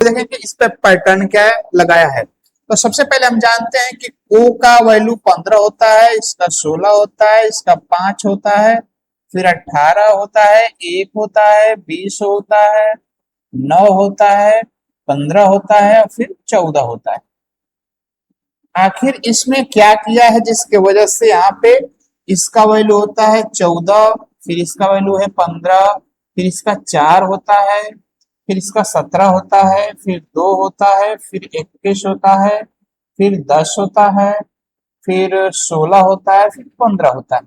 देखें कि इस पे पैटर्न क्या है लगाया है। तो सबसे पहले हम जानते हैं कि ओ का वैल्यू 15 होता है, इसका 16 होता है, इसका 5 होता है, फिर 18 होता है, 1 होता है, 20 होता है, 9 होता है, 15 होता है और फिर 14 होता है। आखिर इसमें क्या किया है जिसके वजह से यहाँ पे इसका वैल्यू होता है 14, फिर इसका वैल्यू है 15, फिर इसका 4 होता है, फिर इसका 17 होता है, फिर 2 होता है, फिर 21 होता है, फिर 10 होता है, फिर 16 होता है, फिर 15 होता है।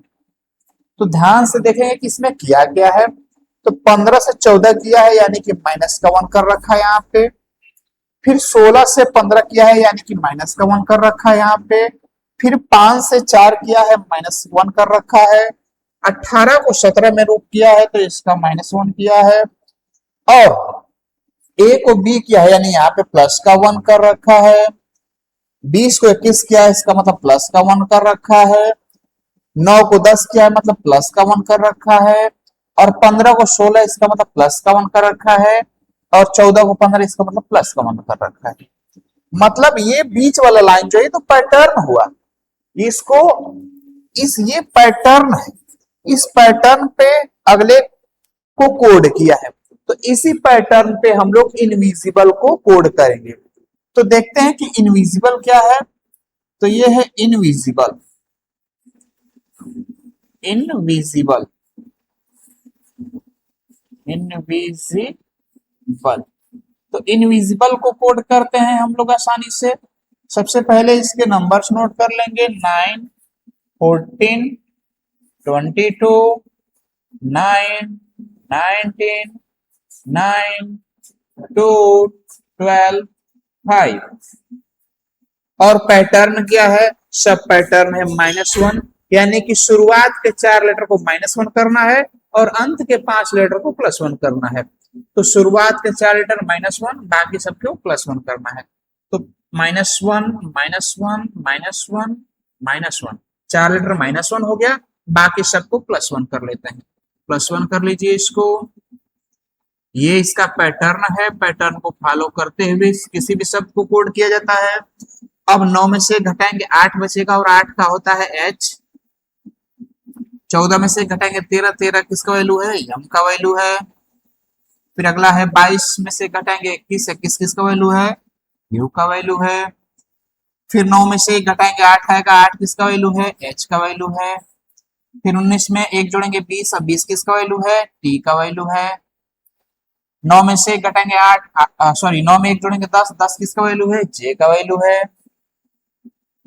तो ध्यान से देखेंगे कि इसमें किया क्या है। तो 15 से 14 किया है यानी कि माइनस का 1 कर रखा है यहाँ पे। फिर 16 से 15 किया है यानी कि माइनस का 1 कर रखा है यहाँ पे। फिर 5 से 4 किया है, -1 कर रखा है। 18 को 17 में रूप किया है तो इसका -1 किया है। और ए को बी किया है यानी यहाँ पे प्लस का 1 कर रखा है। 20 को 21 किया है, इसका मतलब प्लस का 1 कर रखा है। 9 को 10 किया है मतलब प्लस का 1 कर रखा है। और 15 को 16, इसका मतलब प्लस का 1 कर रखा है। और 14 को 15, इसका मतलब प्लस का 1 कर रखा है। मतलब ये बीच वाला लाइन जो है तो पैटर्न हुआ। इसको ये पैटर्न है, इस पैटर्न पे अगले को कोड किया है। तो इसी पैटर्न पे हम लोग इनविजिबल को कोड करेंगे। तो देखते हैं कि इनविजिबल क्या है। तो ये है इनविजिबल। इनविजिबल इनविजिबल तो इनविजिबल को कोड करते हैं हम लोग आसानी से। सबसे पहले इसके नंबर्स नोट कर लेंगे। 9, 14, 22, 9, 19, 9, 2, 12, 5। और पैटर्न क्या है? सब पैटर्न है -1, यानी कि शुरुआत के 4 लेटर को -1 करना है और अंत के 5 लेटर को +1 करना है। तो शुरुआत के 4 लेटर -1, बाकी सबको +1 करना है। तो -1, -1, -1, -1, 4 लेटर -1 हो गया, बाकी सबको +1 कर लेते हैं। +1 कर लीजिए इसको। ये इसका पैटर्न है। पैटर्न को फॉलो करते हुए किसी भी शब्द को कोड किया जाता है। अब 9 में से घटाएंगे 8 बचेगा और 8 का होता है H। 14 में से घटाएंगे 13, 13 किसका वैल्यू है? M का वैल्यू है। फिर अगला है 22 में से घटाएंगे 21, 21 किसका वैल्यू है? U का वैल्यू है। फिर 9 में से घटाएंगे 8 आएगा, 8 किसका वैल्यू है? H का वैल्यू है। फिर 19 में 1 जोड़ेंगे 20, अब 20 किसका वैल्यू है? T का वैल्यू है। 9 में से घटाएंगे 8, सॉरी 9 में 1 जोड़ेंगे 10, 10 किसका वैल्यू है? J का वैल्यू है।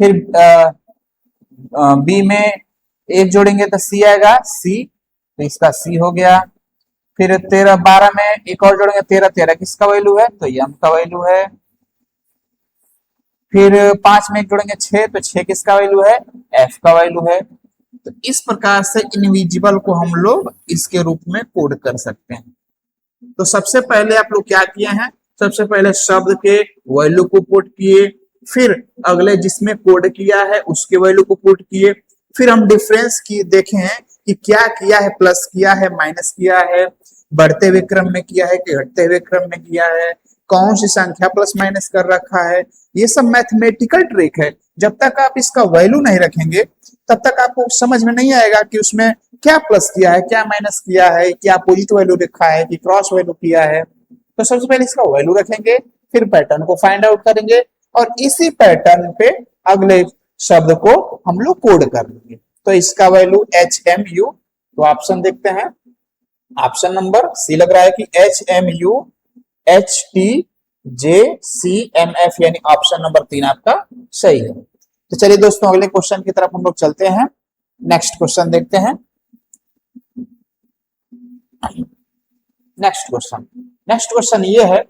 फिर बी में 1 जोड़ेंगे तो C आएगा, C, तो इसका C हो गया। फिर 13, 12 में एक और जोड़ेंगे 13, 13 किसका वैल्यू है? तो M का वैल्यू है। फिर 5 में 1 जोड़ेंगे 6, तो 6 किसका वैल्यू है? F का वैल्यू है। तो इस प्रकार से इनविजिबल को हम लोग इसके रूप में कोड कर सकते हैं। तो सबसे पहले आप लोग क्या किए हैं? सबसे पहले शब्द के वैल्यू को पुट किए, फिर अगले जिसमें कोड किया है उसके वैल्यू को पुट किए, फिर हम डिफरेंस की देखे हैं कि क्या किया है, प्लस किया है, माइनस किया है, बढ़ते हुए क्रम में किया है कि घटते हुए क्रम में किया है, कौन सी संख्या प्लस माइनस कर रखा है। ये सब मैथमेटिकल ट्रिक है। जब तक आप इसका वैल्यू नहीं रखेंगे तब तक आपको समझ में नहीं आएगा कि उसमें क्या प्लस किया है, क्या माइनस किया है, क्या अपोजिट वैल्यू रखा है कि क्रॉस वैल्यू किया है। तो सबसे पहले इसका वैल्यू रखेंगे, फिर पैटर्न को फाइंड आउट करेंगे और इसी पैटर्न पे अगले शब्द को हम लोग कोड कर लेंगे। तो इसका वैल्यू HMU, तो ऑप्शन देखते हैं। ऑप्शन नंबर सी लग रहा है कि HMU HTJCMF, यानी ऑप्शन नंबर 3 आपका सही है। तो चलिए दोस्तों अगले क्वेश्चन की तरफ हम लोग चलते हैं। नेक्स्ट क्वेश्चन देखते हैं। नेक्स्ट क्वेश्चन ये है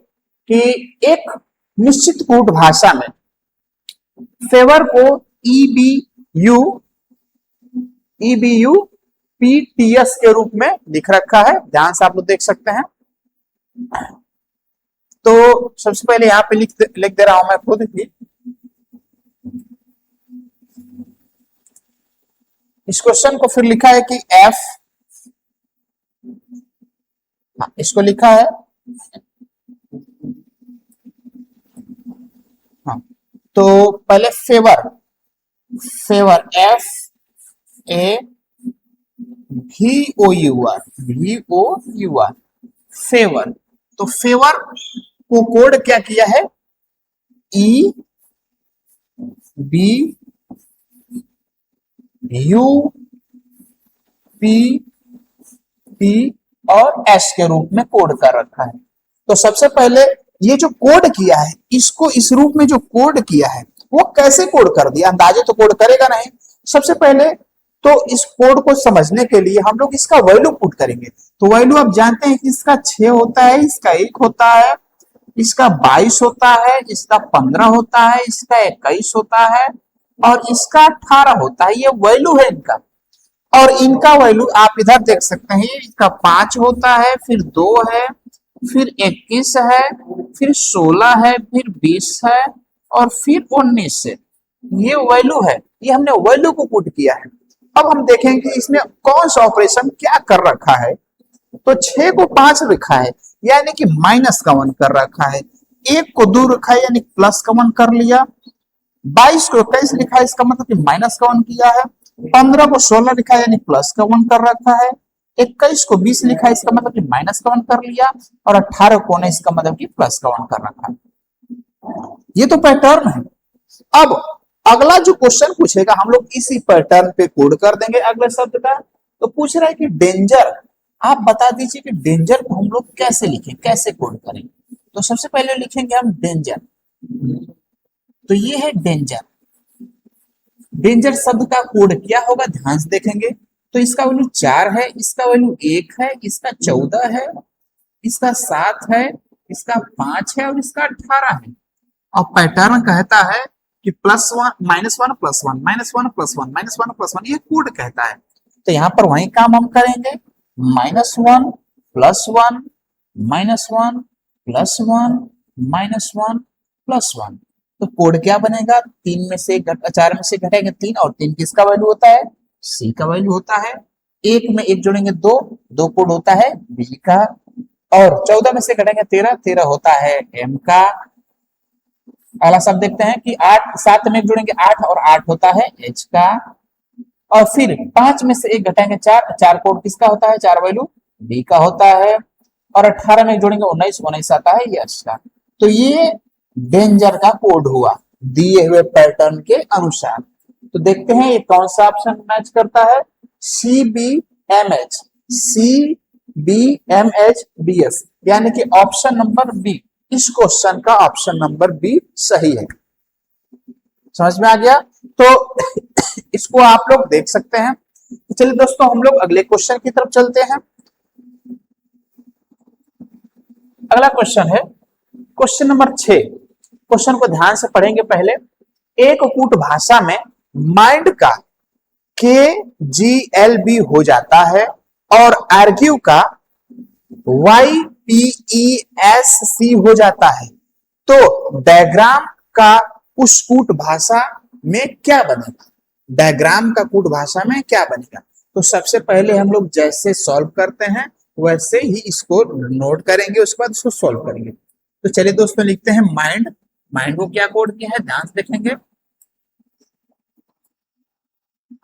कि एक निश्चित कूट भाषा में फेवर को EBU PTS के रूप में लिख रखा है। ध्यान से आप लोग देख सकते हैं। तो सबसे पहले यहां पे लिख दे रहा हूं मैं खुद ही। इस क्वेश्चन को फिर लिखा है कि F, इसको लिखा है तो पहले favour, favour F A VOUR, VOUR, favour. तो फेवर को कोड क्या किया है, EBUPP और S के रूप में कोड कर रखा है। तो सबसे पहले ये जो कोड किया है, इसको इस रूप में जो कोड किया है वो कैसे कोड कर दिया, अंदाजे तो कोड करेगा नहीं। सबसे पहले तो इस कोड को समझने के लिए हम लोग इसका वैल्यू पुट करेंगे। तो वैल्यू आप जानते हैं कि इसका 6 होता है, इसका 1 होता है, इसका 22 होता है, इसका 15 होता है, इसका 21 होता है और इसका 18 होता है। ये वैल्यू है इनका। और इनका वैल्यू आप इधर देख सकते हैं, इसका 5 होता है, फिर 2 है, फिर 21 है, फिर 16 है, फिर 20 है और फिर 19 है। ये वैल्यू है, ये हमने वैल्यू को पुट किया है। अब हम देखेंगे कि इसमें कौन सा ऑपरेशन क्या कर रखा है। तो 6 को 5 लिखा है यानी कि माइनस का 1 कर रखा है, 1 को 2 रखा है यानी प्लस का 1 कर लिया, 22 को 21 लिखा है इसका मतलब कि माइनस का 1 किया है, 15 को 16 लिखा है यानी प्लस का 1 कर रखा है, 21 को 20 लिखा है इसका मतलब कि माइनस का 1 कर लिया और 18 को 19 का मतलब कि प्लस का 1 कर रखा है। ये तो पैटर्न है। अब अगला जो क्वेश्चन पूछेगा हम लोग इसी पैटर्न पे कोड कर देंगे अगले शब्द का। तो पूछ रहा है कि डेंजर, आप बता दीजिए कि डेंजर को हम लोग कैसे लिखें, कैसे कोड करें। तो सबसे पहले लिखेंगे हम डेंजर। तो ये है डेंजर। डेंजर शब्द का कोड क्या होगा ध्यान से देखेंगे। तो इसका वैल्यू 4 है, इसका वैल्यू 1 है, इसका 14 है, इसका 7 है, इसका 5 है और इसका 18 है। और पैटर्न कहता है कि +1 -1 +1 -1 +1 -1 +1, ये कोड कहता है। तो यहाँ पर वही काम हम करेंगे, -1 +1 -1 +1 -1 +1। तो कोड क्या बनेगा, 3 में से 4 में से घटाएंगे 3 और 3 किसका वैल्यू होता है, C का वैल्यू होता है। 1 में 1 जोड़ेंगे 2, 2 कोड होता है B का। और 14 में से घटाएंगे 13, 13 होता है M का। अगला शब्द देखते हैं कि 7 में 1 जोड़ेंगे 8 और 8 होता है H का। और फिर 5 में से 1 घटाएंगे 4, 4 कोड किसका होता है, 4 वैल्यू B का होता है। और 18 में जोड़ेंगे 19, 19 आता है H का। तो ये डेंजर का कोड हुआ दिए हुए पैटर्न के अनुसार। तो देखते हैं ये कौन सा ऑप्शन मैच करता है, CBMH, CBMHBS यानी कि ऑप्शन नंबर बी, इस क्वेश्चन का ऑप्शन नंबर बी सही है। समझ में आ गया। तो इसको आप लोग देख सकते हैं। चलिए दोस्तों हम लोग अगले क्वेश्चन की तरफ चलते हैं। अगला क्वेश्चन है क्वेश्चन नंबर 6। क्वेश्चन को ध्यान से पढ़ेंगे पहले। एक कूट भाषा में माइंड का KGLB हो जाता है और आर्ग्यू का YPESC हो जाता है। तो डायग्राम का उस कूट भाषा में क्या बनेगा, डायग्राम का कूट भाषा में क्या बनेगा। तो सबसे पहले हम लोग जैसे सॉल्व करते हैं वैसे ही इसको नोट करेंगे, उसके बाद इसको सॉल्व करेंगे। तो चलिए दोस्तों लिखते हैं माइंड। माइंड को क्या कोड किया है ध्यान से देखेंगे।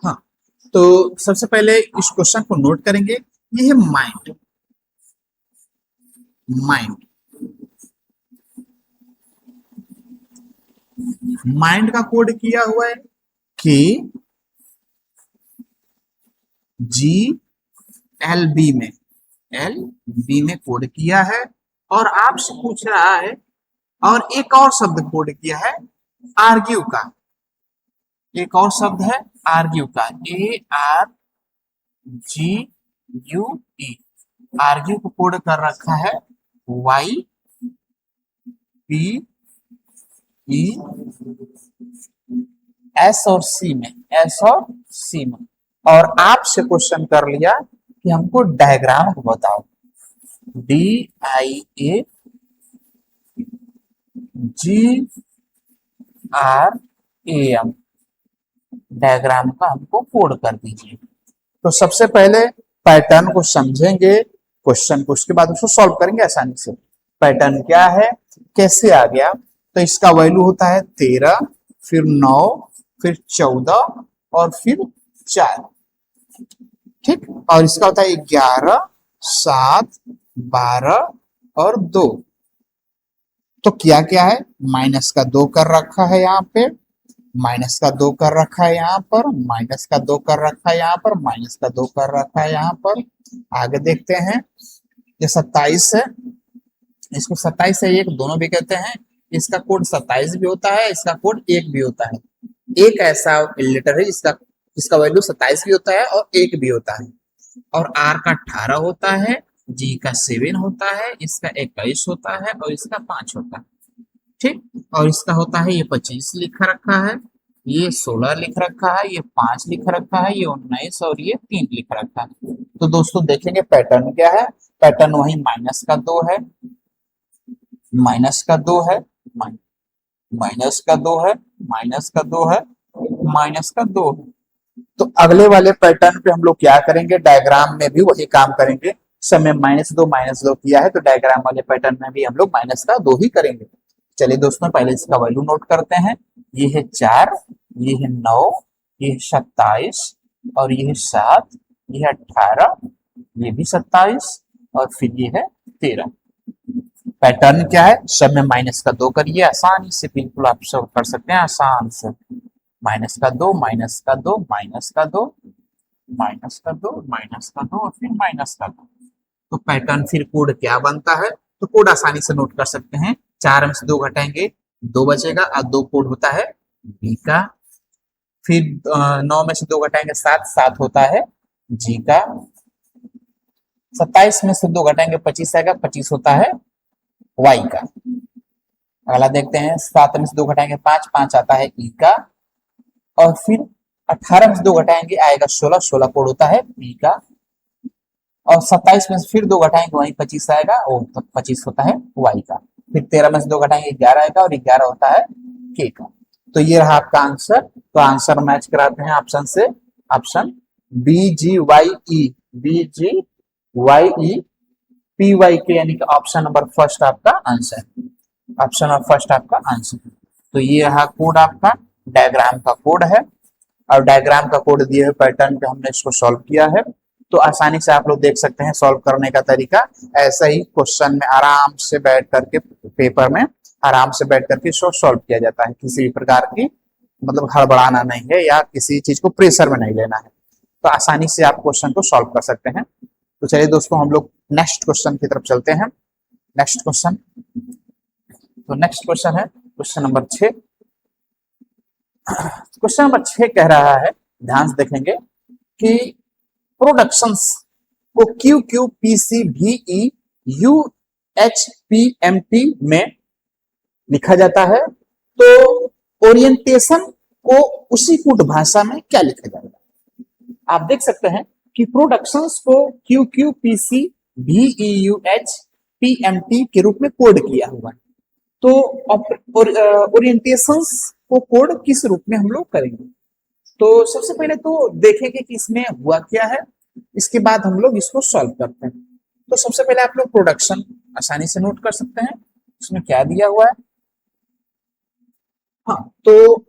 हाँ, तो सबसे पहले इस क्वेश्चन को नोट करेंगे। ये है माइंड। माइंड, माइंड का कोड किया हुआ है कि GLB में, LB में कोड किया है। और आपसे पूछ रहा है और एक और शब्द कोड किया है आर्ग्यू का। एक और शब्द है आर्ग्यू का, ARGUE। आर्ग्यू को कोड कर रखा है YPES और C में, S और C में। और आपसे क्वेश्चन कर लिया कि हमको डायग्राम को बताओ, DIAGRAM, डायग्राम का हमको कोड कर दीजिए। तो सबसे पहले पैटर्न को समझेंगे क्वेश्चन को, उसके बाद उसको सॉल्व करेंगे आसानी से। पैटर्न क्या है, कैसे आ गया। तो इसका वैल्यू होता है 13, फिर 9, फिर 14 और फिर 4। ठीक, और इसका होता है 11, 7, 12 और 2। तो क्या क्या है, माइनस का 2 कर रखा है यहाँ पे, माइनस का 2 कर रखा है यहाँ पर, माइनस का 2 कर रखा है यहाँ पर, माइनस का 2 कर रखा है यहाँ पर। आगे देखते हैं, ये 27 है, इसको 27 से 1 दोनों भी कहते हैं। इसका कोड 27 भी होता है, इसका कोड 1 भी होता है। एक ऐसा लेटर है इसका, इसका वैल्यू 27 भी होता है और 1 भी होता है। और आर का 18 होता है, जी का 7 होता है, इसका 21 होता है और इसका 5 होता है। ठीक, और इसका होता है ये 25 लिख रखा है, ये 16 लिख रखा है, ये 5 लिख रखा है, ये 19 और ये 3 लिख रखा है। तो दोस्तों देखेंगे पैटर्न क्या है, पैटर्न वही माइनस का 2 है, माइनस का 2 है, माइनस का 2 है, माइनस का 2 है, माइनस का 2 है। तो अगले वाले पैटर्न पे हम लोग क्या करेंगे, डायग्राम में भी वही काम करेंगे। समय -2 किया है, तो डायग्राम वाले पैटर्न में भी हम लोग माइनस का 2 ही करेंगे। चलिए दोस्तों, पहले इसका वैल्यू नोट करते हैं। ये है 4, ये है 9, ये है 27 और ये है 7, ये है 18, ये भी 27 और फिर ये है 13। पैटर्न क्या है, सब में माइनस का 2 करिए, आसानी से बिल्कुल आप सब कर सकते हैं आसान से। माइनस का 2, माइनस का 2, माइनस का 2, माइनस का 2, माइनस का 2 और फिर माइनस का 2। तो पैटर्न फिर कोड क्या बनता है, तो कोड आसानी से नोट कर सकते हैं। 4 में से 2 घटाएंगे 2 बचेगा और 2 कोड होता है बी का। फिर 9 में से 2 घटाएंगे 7, 7 होता है जी का। 27 में से 2 घटाएंगे 25 आएगा, 25 होता है वाई का। अगला देखते हैं, 7 में से 2 घटाएंगे 5, 5 आता है ई का। और फिर 18 में से 2 घटाएंगे आएगा 16, 16 कोड होता है पी का। और 27 में से फिर 2 घटाएंगे वही 25 आएगा, और 25 होता है वाई का। फिर 13 में से 2 घटाएंगे 11 आएगा और 11 होता है के का। तो ये रहा आपका आंसर। तो आंसर मैच कराते हैं ऑप्शन से, ऑप्शन बी जी वाई ई, बी जी वाई ई पी वाई के, यानी कि ऑप्शन नंबर फर्स्ट आपका आंसर, ऑप्शन नंबर फर्स्ट आपका आंसर। तो ये रहा कोड आपका, डायग्राम का कोड है। और डायग्राम का कोड दिए हुए पैटर्न पे हमने इसको सॉल्व किया है। तो आसानी से आप लोग देख सकते हैं सॉल्व करने का तरीका। ऐसा ही क्वेश्चन में आराम से बैठ करके, पेपर में आराम से बैठ करके इसको सॉल्व किया जाता है। किसी भी प्रकार की मतलब हड़बड़ाना नहीं है या किसी चीज को प्रेशर में नहीं लेना है। तो आसानी से आप क्वेश्चन को सॉल्व कर सकते हैं। तो चलिए दोस्तों, हम लोग नेक्स्ट क्वेश्चन की तरफ चलते हैं। नेक्स्ट क्वेश्चन, तो नेक्स्ट क्वेश्चन है क्वेश्चन नंबर 6। क्वेश्चन नंबर 6 कह रहा है, ध्यान से देखेंगे कि प्रोडक्शंस को क्यू क्यू पी सी भी E U H P M T में लिखा जाता है, तो ओरिएंटेशन को उसी कूट भाषा में क्या लिखा जाएगा। आप देख सकते हैं कि प्रोडक्शंस को क्यू क्यू पी सी भी E U H P M T के रूप में कोड किया हुआ है। तो ओरिएंटेशंस को कोड किस रूप में हम लोग करेंगे। तो सबसे पहले तो देखेंगे कि इसमें हुआ क्या है, इसके बाद हम लोग इसको सॉल्व करते हैं। तो सबसे पहले आप लोग प्रोडक्शन आसानी से नोट कर सकते हैं, इसमें क्या दिया हुआ है। हाँ, तो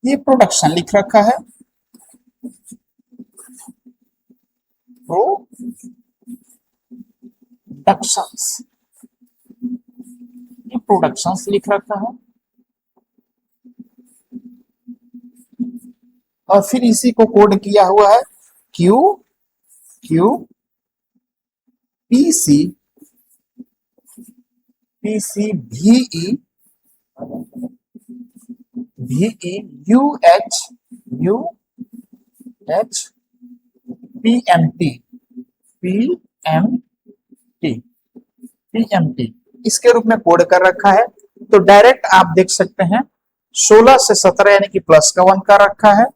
ये प्रोडक्शन लिख रखा है, प्रोडक्शंस, ये प्रोडक्शंस लिख रखा है। और फिर इसी को कोड किया हुआ है क्यू क्यू पी सी भी E U H P M T इसके रूप में कोड कर रखा है। तो डायरेक्ट आप देख सकते हैं 16 से 17 यानी कि प्लस का 1 कर रखा है,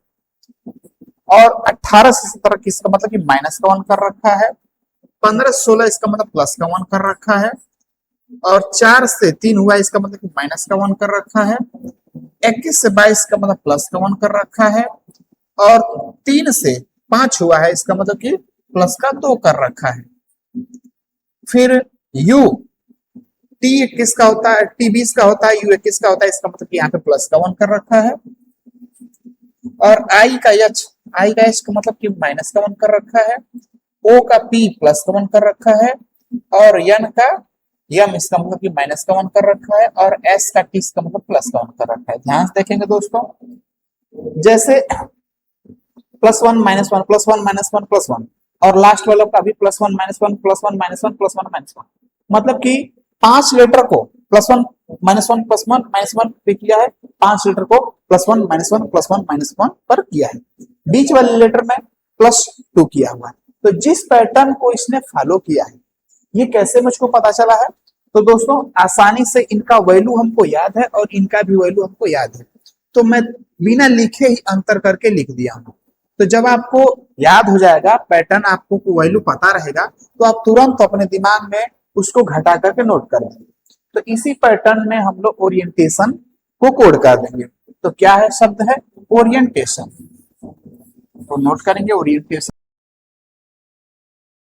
और 18 से 17 किसका मतलब कि माइनस का 1 कर रखा है, 15 से 16 इसका मतलब प्लस का 1 कर रखा है, और 4 से 3 हुआ इसका मतलब कि माइनस का 1 कर रखा है, 21 से 22 का मतलब प्लस का 1 कर रखा है, और 3 से 5 हुआ है इसका मतलब कि प्लस का 2 कर रखा है। फिर U T21 का होता है, T20 का होता है, U21 का होता है, इसका मतलब कि यहाँ पे प्लस का 1 कर रखा है। और I का H का मतलब कि माइनस का 1 कर रखा है। O का P प्लस का 1 कर रखा है। और N का यम इसका मतलब कि माइनस का 1 कर रखा है। और S का T इसका मतलब प्लस का 1 कर रखा है। ध्यान से देखेंगे दोस्तों, जैसे +1 -1 +1 -1 +1 और लास्ट वाला का भी +1 -1 +1 -1 +1 -1, मतलब कि 5 लेटर को +1 -1 +1 -1 पे किया है, 5 लेटर को +1 -1 +1 -1 पर किया है, बीच वाले लेटर में +2 किया हुआ है। तो जिस पैटर्न को इसने फॉलो किया है, ये कैसे मुझको पता चला है? तो दोस्तों आसानी से इनका वैल्यू हमको याद है और इनका भी वैल्यू हमको याद है, तो मैं बिना लिखे ही अंतर करके लिख दिया हूं। तो जब आपको याद हो जाएगा, पैटर्न आपको वैल्यू पता रहेगा, तो आप तुरंत अपने दिमाग में उसको घटा करके नोट कर देंगे। तो इसी पैटर्न में हम लोग ओरिएंटेशन को कोड कर देंगे। तो क्या है शब्द है? ओरिएंटेशन। तो नोट करेंगे ओरिएंटेशन।